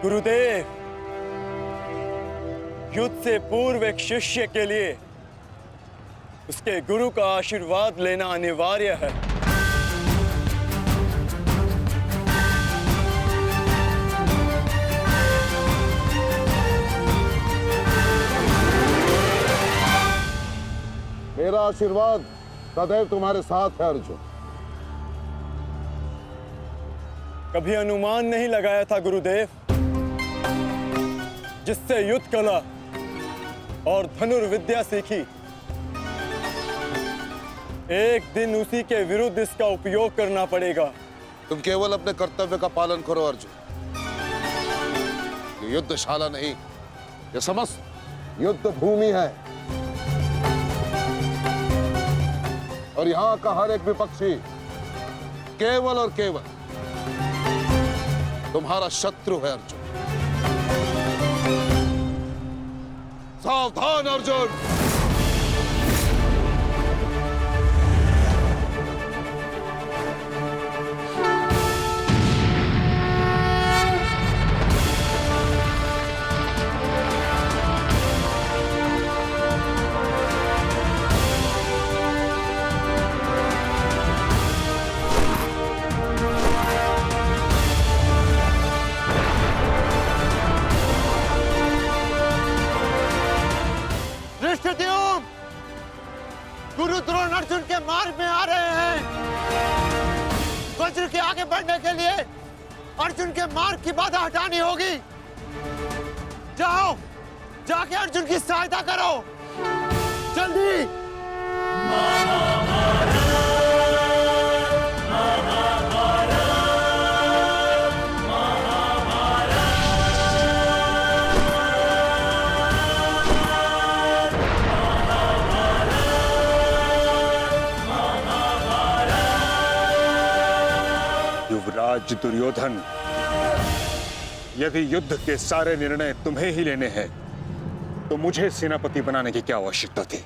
गुरुदेव, युद्ध से पूर्व एक शिष्य के लिए उसके गुरु का आशीर्वाद लेना अनिवार्य है। मेरा आशीर्वाद सदैव तुम्हारे साथ है अर्जुन। कभी अनुमान नहीं लगाया था गुरुदेव, जिससे युद्ध कला और धनुर्विद्या सीखी, एक दिन उसी के विरुद्ध इसका उपयोग करना पड़ेगा। तुम केवल अपने कर्तव्य का पालन करो अर्जुन। ये युद्धशाला नहीं, ये समस्त युद्ध भूमि है और यहाँ का हर एक विपक्षी केवल और केवल तुम्हारा शत्रु है अर्जुन। सावधान अर्जुन। गुरु द्रोण अर्जुन के मार्ग में आ रहे हैं। वज्र के आगे बढ़ने के लिए अर्जुन के मार्ग की बाधा हटानी होगी। जाओ, जाके अर्जुन की सहायता करो, जल्दी। युवराज दुर्योधन, यदि युद्ध के सारे निर्णय तुम्हें ही लेने हैं तो मुझे सेनापति बनाने की क्या आवश्यकता थी?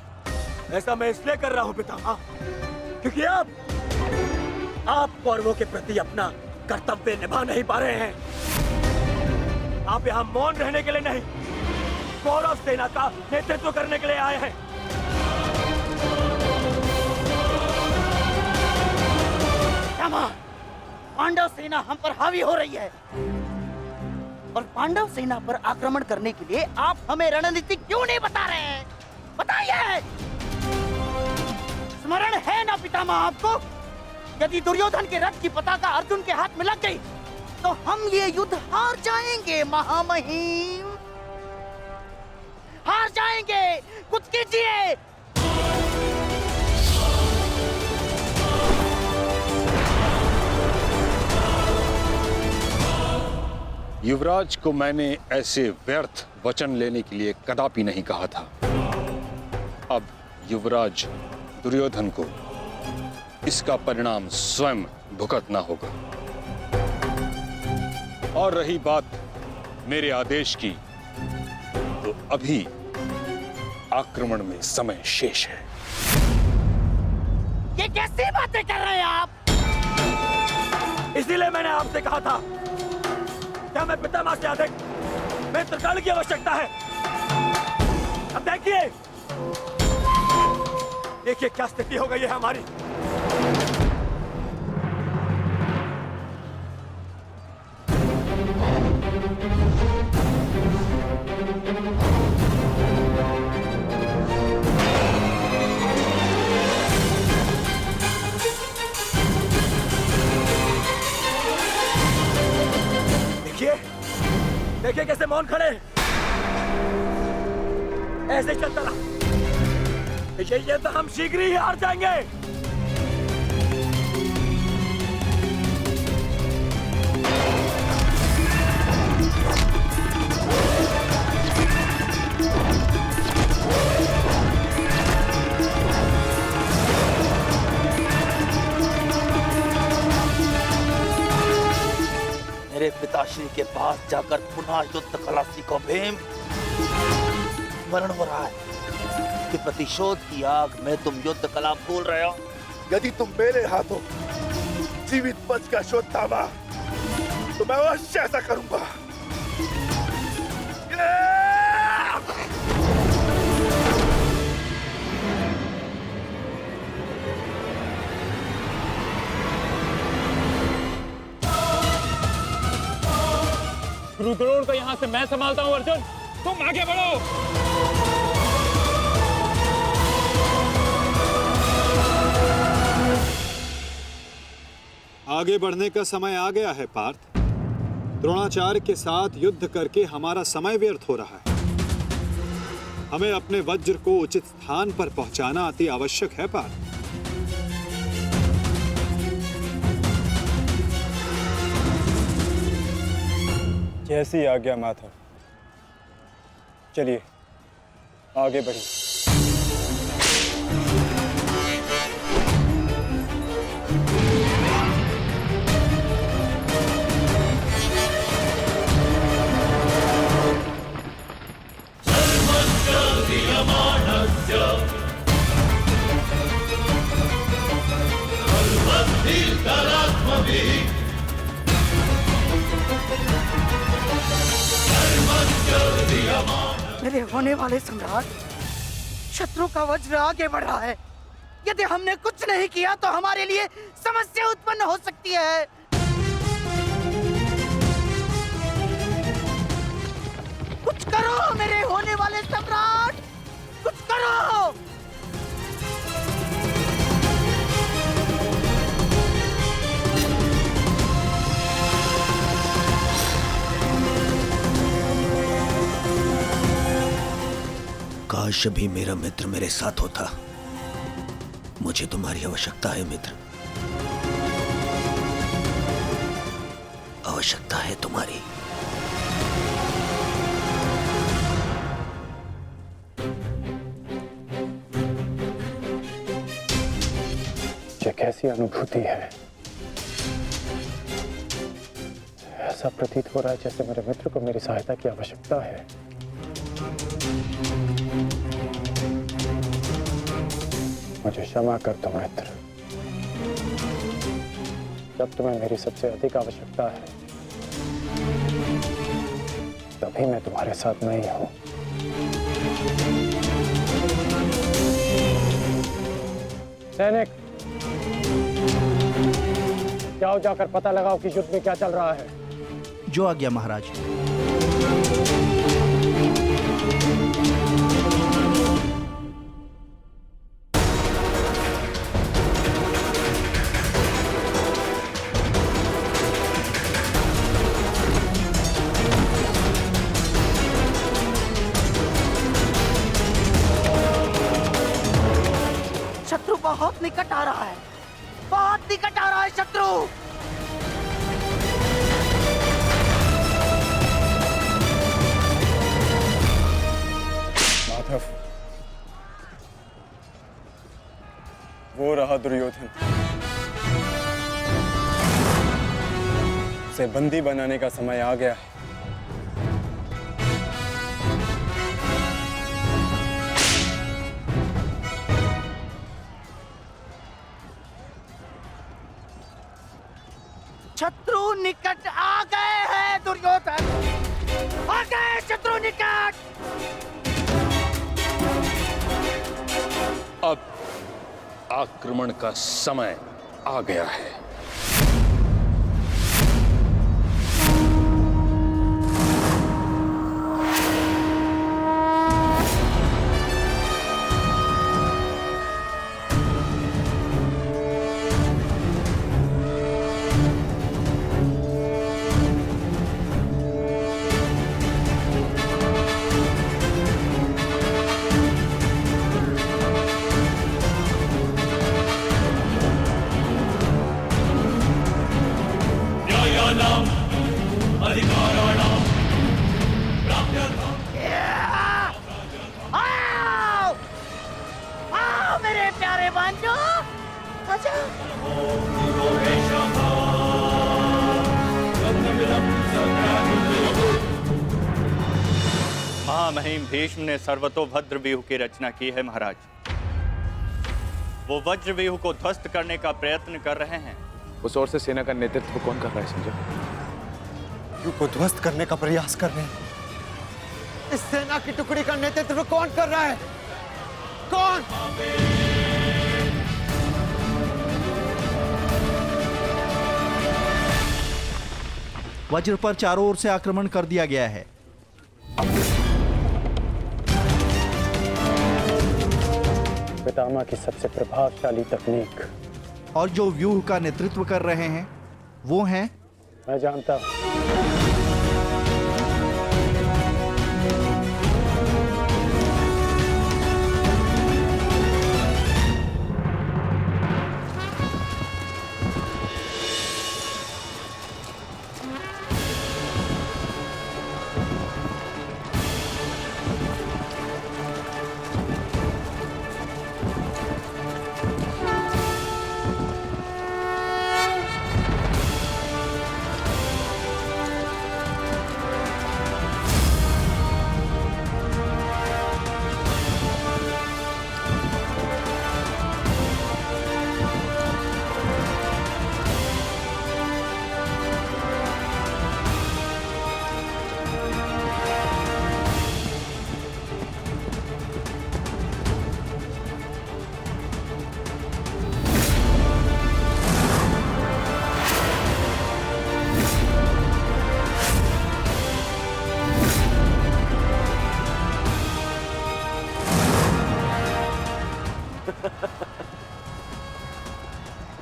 ऐसा मैं इसलिए कर रहा हूं पितामह, क्योंकि आप कौरवों के प्रति अपना कर्तव्य निभा नहीं पा रहे हैं। आप यहाँ मौन रहने के लिए नहीं, कौरव सेना का नेतृत्व करने के लिए आए हैं। पांडव सेना हम पर हावी हो रही है और पांडव सेना पर आक्रमण करने के लिए आप हमें रणनीति क्यों नहीं बता रहे हैं? बताइए। स्मरण है ना पितामह आपको, यदि दुर्योधन के रथ की पताका अर्जुन के हाथ में लग गई तो हम ये युद्ध हार जाएंगे महामहिम, हार जाएंगे। कुछ कीजिए। युवराज को मैंने ऐसे व्यर्थ वचन लेने के लिए कदापि नहीं कहा था। अब युवराज दुर्योधन को इसका परिणाम स्वयं भुगतना होगा। और रही बात मेरे आदेश की, तो अभी आक्रमण में समय शेष है। ये कैसी बातें कर रहे हैं आप? इसीलिए मैंने आपसे कहा था, क्या मैं पितामह से अधिक मित्रकाल की आवश्यकता है। अब देखिए क्या स्थिति हो गई है हमारी। देखिए कैसे मौन खड़े, ऐसे चलता रहा, ये तो हम शीघ्र ही हार जाएंगे। मेरे पिताश्री के पास जाकर पुनः युद्ध कला सीखो भीम। स्मरण हो रहा है कि प्रतिशोध की आग में तुम युद्ध कला भूल रहे हो। यदि तुम मेरे हाथों जीवित बचकर शोध थामा तो मैं अवश्य ऐसा करूंगा। रुद्रोण को यहाँ से मैं संभालता हूँ। अर्जुन, तुम आगे बढ़ो। आगे बढ़ने का समय आ गया है पार्थ। द्रोणाचार्य के साथ युद्ध करके हमारा समय व्यर्थ हो रहा है। हमें अपने वज्र को उचित स्थान पर पहुंचाना अति आवश्यक है पार्थ। जैसी आज्ञा माधव। चलिए आगे बढ़िए। मेरे होने वाले सम्राट, शत्रु का वज्र आगे बढ़ रहा है। यदि हमने कुछ नहीं किया तो हमारे लिए समस्या उत्पन्न हो सकती है। कुछ करो मेरे होने वाले सम्राट, कुछ करो। काश भी मेरा मित्र मेरे साथ होता। मुझे तुम्हारी आवश्यकता है मित्र, आवश्यकता है तुम्हारी। ये कैसी अनुभूति है? ऐसा प्रतीत हो रहा है जैसे मेरे मित्र को मेरी सहायता की आवश्यकता है। मुझे क्षमा कर दो मित्र, जब तुम्हें मेरी सबसे अधिक आवश्यकता है तभी मैं तुम्हारे साथ नहीं हूं। सैनिक, जाओ जाकर पता लगाओ कि युद्ध में क्या चल रहा है। जो आज्ञा महाराज। शत्रु बहुत निकट आ रहा है, बहुत निकट आ रहा है शत्रु। माधव, वो रहा दुर्योधन। उसे बंदी बनाने का समय आ गया है। शत्रु निकट आ गए हैं दुर्योधन, आ गए शत्रु निकट। अब आक्रमण का समय आ गया है। आओ, आओ मेरे प्यारे बंधु, आजा। महामहिम भीष्म ने सर्वतोभद्र व्यूह की रचना की है महाराज। वो वज्र व्यूह को ध्वस्त करने का प्रयत्न कर रहे हैं। उस ओर से सेना का नेतृत्व कौन कर रहा है संजय? व्यूह को ध्वस्त करने का प्रयास कर रहे हैं। इस सेना की टुकड़ी का नेतृत्व कौन कर रहा है? कौन? वज्र पर चारों ओर से आक्रमण कर दिया गया है। पितामह की सबसे प्रभावशाली तकनीक। और जो व्यूह का नेतृत्व कर रहे हैं वो हैं, मैं जानता हूं।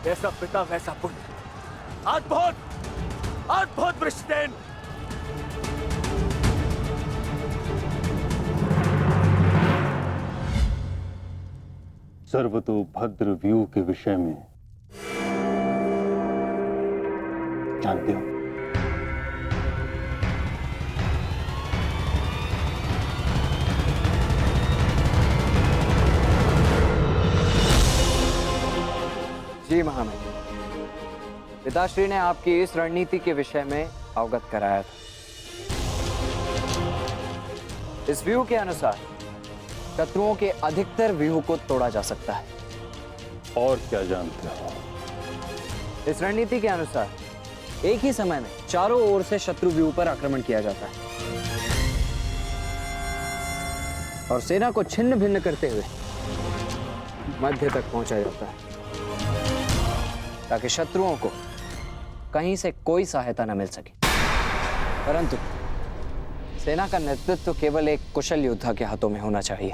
जैसा पिता वैसा पुत्र। अद्भुत वृषसेन। सर्वतोभद्र व्यूह के विषय में जानते हो? जी महामहिम, पिताश्री ने आपकी इस रणनीति के विषय में अवगत कराया था। इस व्यूह के अनुसार शत्रुओं के अधिकतर व्यूह को तोड़ा जा सकता है। और क्या जानते हो? इस रणनीति के अनुसार एक ही समय में चारों ओर से शत्रु व्यूह पर आक्रमण किया जाता है और सेना को छिन्न भिन्न करते हुए मध्य तक पहुंचा जाता है ताकि शत्रुओं को कहीं से कोई सहायता न मिल सके। परंतु सेना का नेतृत्व केवल एक कुशल योद्धा के हाथों में होना चाहिए।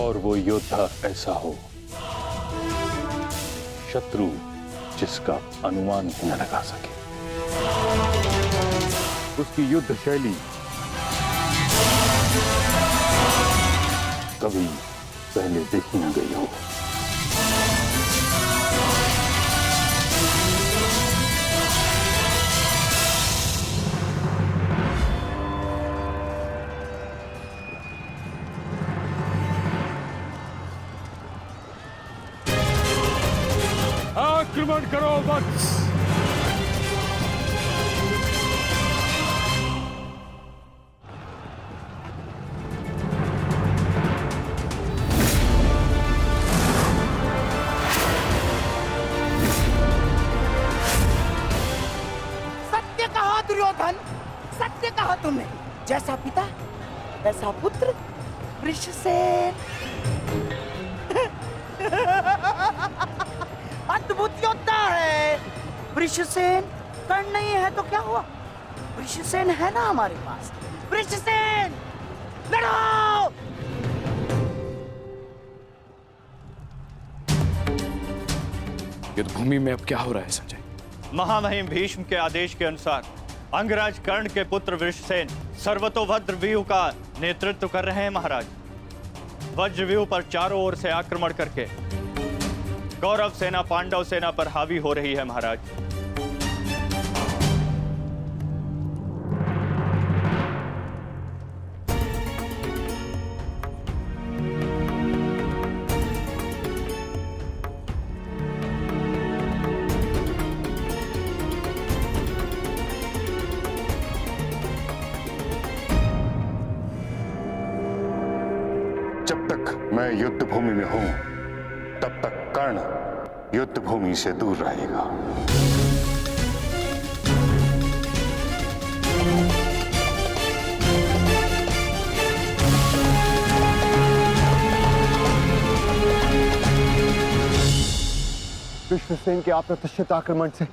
और वो योद्धा ऐसा हो शत्रु जिसका अनुमान भी न लगा सके। उसकी युद्ध शैली कभी पहले देखी न गई हो। आक्रमण करो वत्स। सत्य कहा दुर्योधन, सत्य कहा तुमने। जैसा पिता वैसा पुत्र वृषसेन। अद्भुत योद्धा है वृषसेन। कर्ण नहीं है तो क्या हुआ, वृषसेन है ना हमारे पास। वृषसेन लड़ो। युद्ध भूमि में अब क्या हो रहा है संजय? महामहिम भीष्म के आदेश के अनुसार अंगराज कर्ण के पुत्र वृषसेन सर्वतोभद्र व्यूह का नेतृत्व कर रहे हैं महाराज। वज्र व्यूह पर चारों ओर से आक्रमण करके कौरव सेना पांडव सेना पर हावी हो रही है महाराज। जब तक मैं युद्ध भूमि में हूं तब तक कर्ण युद्ध भूमि से दूर रहेगा। विश्वसेन के अप्रत्याशित आक्रमण से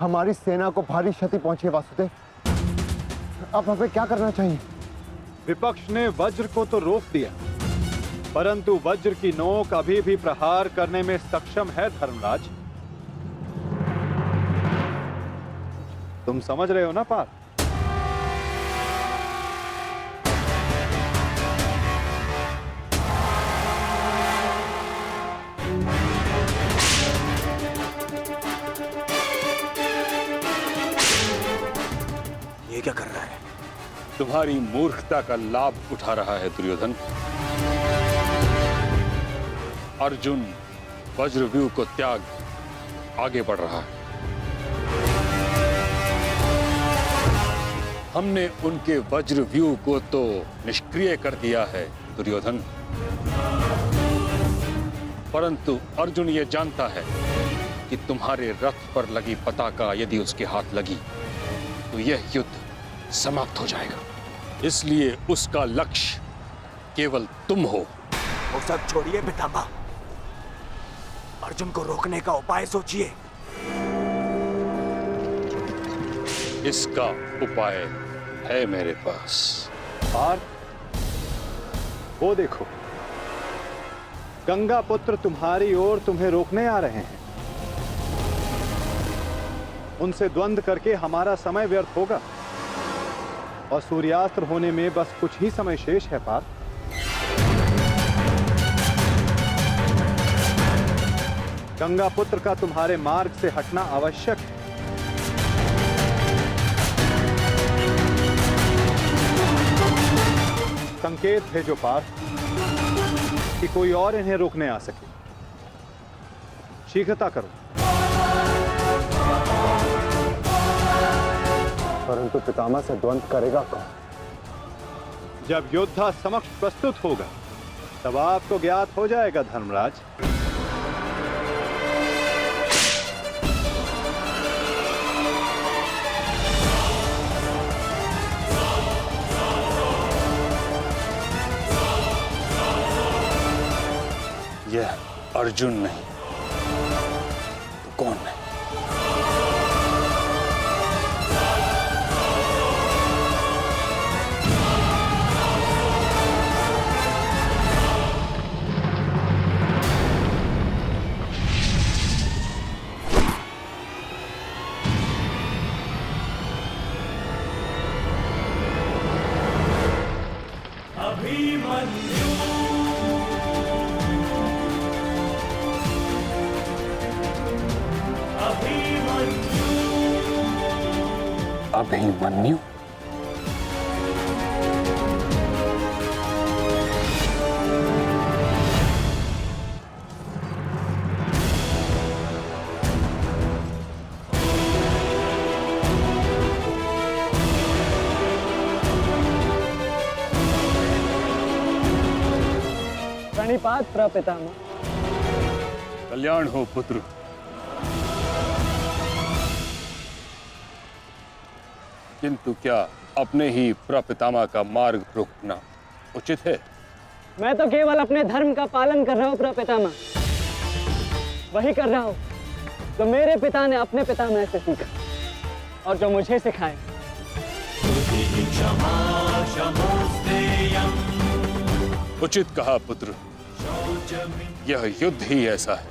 हमारी सेना को भारी क्षति पहुंची है वासुदेव। अब हमें क्या करना चाहिए? विपक्ष ने वज्र को तो रोक दिया, परंतु वज्र की नोक अभी भी प्रहार करने में सक्षम है धर्मराज। तुम समझ रहे हो ना पार्थ? ये क्या कर रहा है? तुम्हारी मूर्खता का लाभ उठा रहा है दुर्योधन। अर्जुन वज्रव्यूह को त्याग आगे बढ़ रहा है। हमने उनके वज्रव्यूह को तो निष्क्रिय कर दिया है दुर्योधन, परंतु अर्जुन ये जानता है कि तुम्हारे रथ पर लगी पताका यदि उसके हाथ लगी तो यह युद्ध समाप्त हो जाएगा। इसलिए उसका लक्ष्य केवल तुम हो। वो सब छोड़िए पितामह, अर्जुन को रोकने का उपाय सोचिए। इसका उपाय है मेरे पास। पार्थ, वो देखो, गंगा पुत्र तुम्हारी ओर तुम्हें रोकने आ रहे हैं। उनसे द्वंद्व करके हमारा समय व्यर्थ होगा और सूर्यास्त होने में बस कुछ ही समय शेष है पार्थ। गंगा पुत्र का तुम्हारे मार्ग से हटना आवश्यक है। संकेत भेजो पार्थ कि कोई और इन्हें रोकने आ सके। शीघ्रता करो। परंतु पितामह से द्वंद्व करेगा कौन? जब योद्धा समक्ष प्रस्तुत होगा तब आपको ज्ञात हो जाएगा धर्मराज। यह अर्जुन नहीं तो कौन है? अभिमन्यु? प्रणिपात प्रपितामह। कल्याण हो पुत्र। किंतु क्या अपने ही प्रपितामह का मार्ग रोकना उचित है? मैं तो केवल अपने धर्म का पालन कर रहा हूँ प्रपितामह। वही कर रहा हूँ जो मेरे पिता ने अपने पितामह से सीखा और जो मुझे सिखाए। उचित कहा पुत्र। यह युद्ध ही ऐसा है,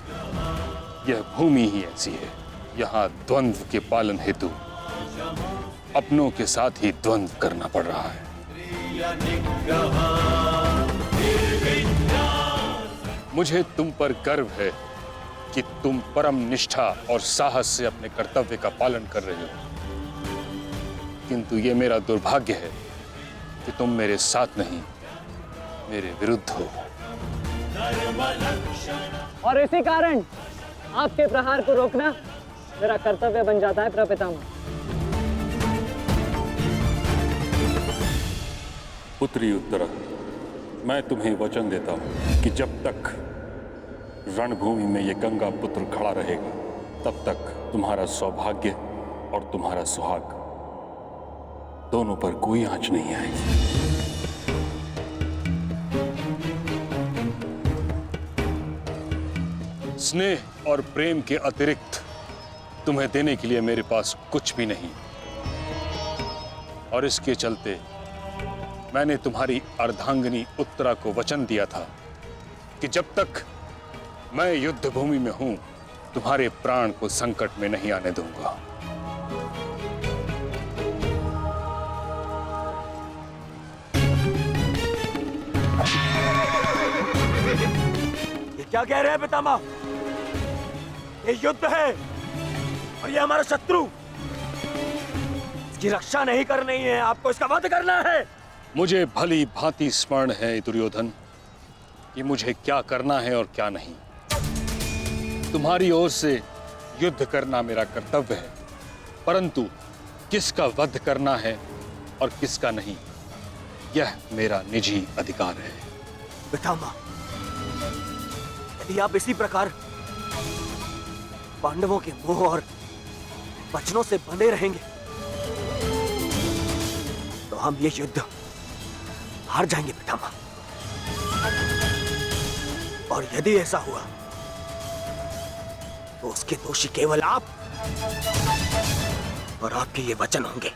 यह भूमि ही ऐसी है। यहाँ द्वंद्व के पालन हेतु अपनों के साथ ही द्वंद्व करना पड़ रहा है। मुझे तुम पर गर्व है कि तुम परम निष्ठा और साहस से अपने कर्तव्य का पालन कर रहे हो, किंतु ये मेरा दुर्भाग्य है कि तुम मेरे साथ नहीं, मेरे विरुद्ध हो। और इसी कारण आपके प्रहार को रोकना मेरा कर्तव्य बन जाता है प्रपितामह। पुत्री उत्तरा, मैं तुम्हें वचन देता हूं कि जब तक रणभूमि में ये गंगा पुत्र खड़ा रहेगा तब तक तुम्हारा सौभाग्य और तुम्हारा सुहाग दोनों पर कोई आंच नहीं आएगी। स्नेह और प्रेम के अतिरिक्त तुम्हें देने के लिए मेरे पास कुछ भी नहीं, और इसके चलते मैंने तुम्हारी अर्धांगिनी उत्तरा को वचन दिया था कि जब तक मैं युद्ध भूमि में हूं, तुम्हारे प्राण को संकट में नहीं आने दूंगा। ये क्या कह रहे हैं पितामह? ये युद्ध है और ये हमारा शत्रु, इसकी रक्षा नहीं करनी है, आपको इसका वध करना है। मुझे भली भांति स्मरण है दुर्योधन कि मुझे क्या करना है और क्या नहीं। तुम्हारी ओर से युद्ध करना मेरा कर्तव्य है, परंतु किसका वध करना है और किसका नहीं, यह मेरा निजी अधिकार है। पितामह, यदि आप इसी प्रकार पांडवों के मोह और वचनों से बंधे रहेंगे तो हम ये युद्ध हार जाएंगे पितामह। और यदि ऐसा हुआ तो उसके दोषी केवल आप और आपके ये वचन होंगे।